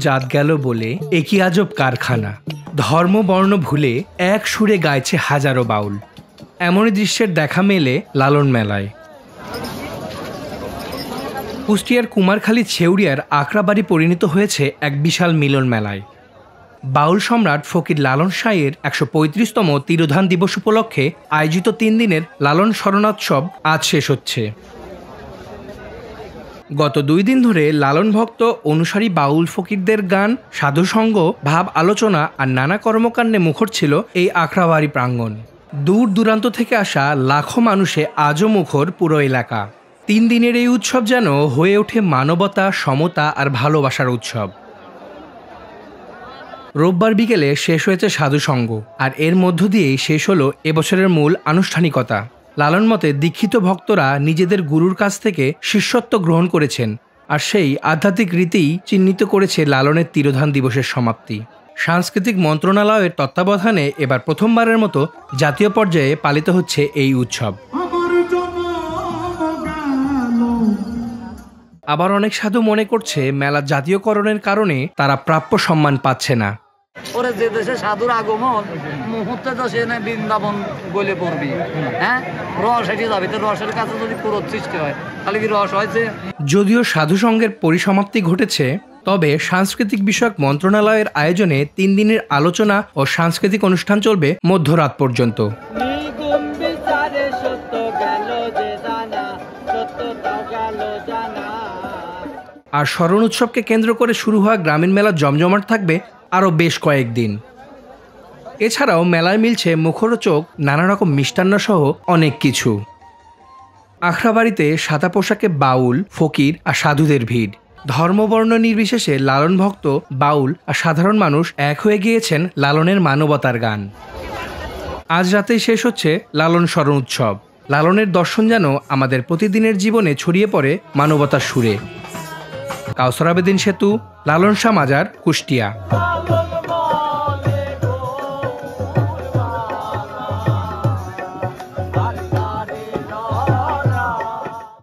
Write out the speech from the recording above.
জাত গেল বলে একই আজব কারখানা, ধর্ম বর্ণ ভুলে এক সুরে গাইছে হাজারো বাউল। এমনই দৃশ্যের দেখা মেলে লালন মেলায়। কুষ্টিয়ার কুমারখালী ছেউরিয়ার আখড়াবাড়ি পরিণত হয়েছে এক বিশাল মিলন মেলায়। বাউল সম্রাট ফকির লালন শাহের ১৩৫তম তিরোধান দিবস উপলক্ষে আয়োজিত ৩ দিনের লালন স্মরণোৎসব আজ শেষ হচ্ছে। গত ২ দিন ধরে লালন ভক্ত অনুসারী বাউল ফকিরদের গান, সাধুসঙ্গ, ভাব আলোচনা আর নানা কর্মকাণ্ডে মুখর ছিল এই আখড়াবাড়ি প্রাঙ্গণ। দূর দূরান্ত থেকে আসা লাখো মানুষে আজও মুখর পুরো এলাকা। ৩ দিনের এই উৎসব যেন হয়ে ওঠে মানবতা, সমতা আর ভালোবাসার উৎসব। রোববার বিকেলে শেষ হয়েছে সাধুসঙ্গ, আর এর মধ্য দিয়েই শেষ হলো এবছরের মূল আনুষ্ঠানিকতা। লালন মতে দীক্ষিত ভক্তরা নিজেদের গুরুর কাছ থেকে শিষ্যত্ব গ্রহণ করেছেন, আর সেই আধ্যাত্মিক রীতিই চিহ্নিত করেছে লালনের তিরোধান দিবসের সমাপ্তি। সাংস্কৃতিক মন্ত্রণালয়ের তত্ত্বাবধানে এবার প্রথমবারের মতো জাতীয় পর্যায়ে পালিত হচ্ছে এই উৎসব। আবার অনেক সাধু মনে করছে মেলা জাতীয়করণের কারণে তারা প্রাপ্য সম্মান পাচ্ছে না। ওরে যে দেশে সাধুর আগমন মুহূর্তে তো সে বৃন্দাবন গলে পড়বি, হ্যাঁ রস হেঁটে যাবে, তো রসের কাছে যদি পুরো সৃষ্টি হয় তাহলে কি রস হয়েছে? যদিও সাধু সঙ্গের পরিসমাপ্তি ঘটেছে, তবে সাংস্কৃতিক বিষয়ক মন্ত্রণালয়ের আয়োজনে ৩ দিনের আলোচনা ও সাংস্কৃতিক অনুষ্ঠান চলবে মধ্যরাত পর্যন্ত। আর স্মরণ উৎসবকে কেন্দ্র করে শুরু হওয়া গ্রামীণ মেলা জমজমাট থাকবে আরও বেশ কয়েকদিন। এছাড়াও মেলায় মিলছে মুখরোচক নানা রকম মিষ্টান্ন সহ অনেক কিছু। আখড়াবাড়িতে সাদা পোশাকে বাউল, ফকির আর সাধুদের ভিড়। ধর্মবর্ণ নির্বিশেষে লালন ভক্ত, বাউল আর সাধারণ মানুষ এক হয়ে গিয়েছেন লালনের মানবতার গান। আজ রাতেই শেষ হচ্ছে লালন স্মরণ উৎসব। লালনের দর্শন যেন আমাদের প্রতিদিনের জীবনে ছড়িয়ে পড়ে মানবতার সুরে। কাউসার আবেদিন সেতু, লালন শাহ মাজার, কুষ্টিয়া।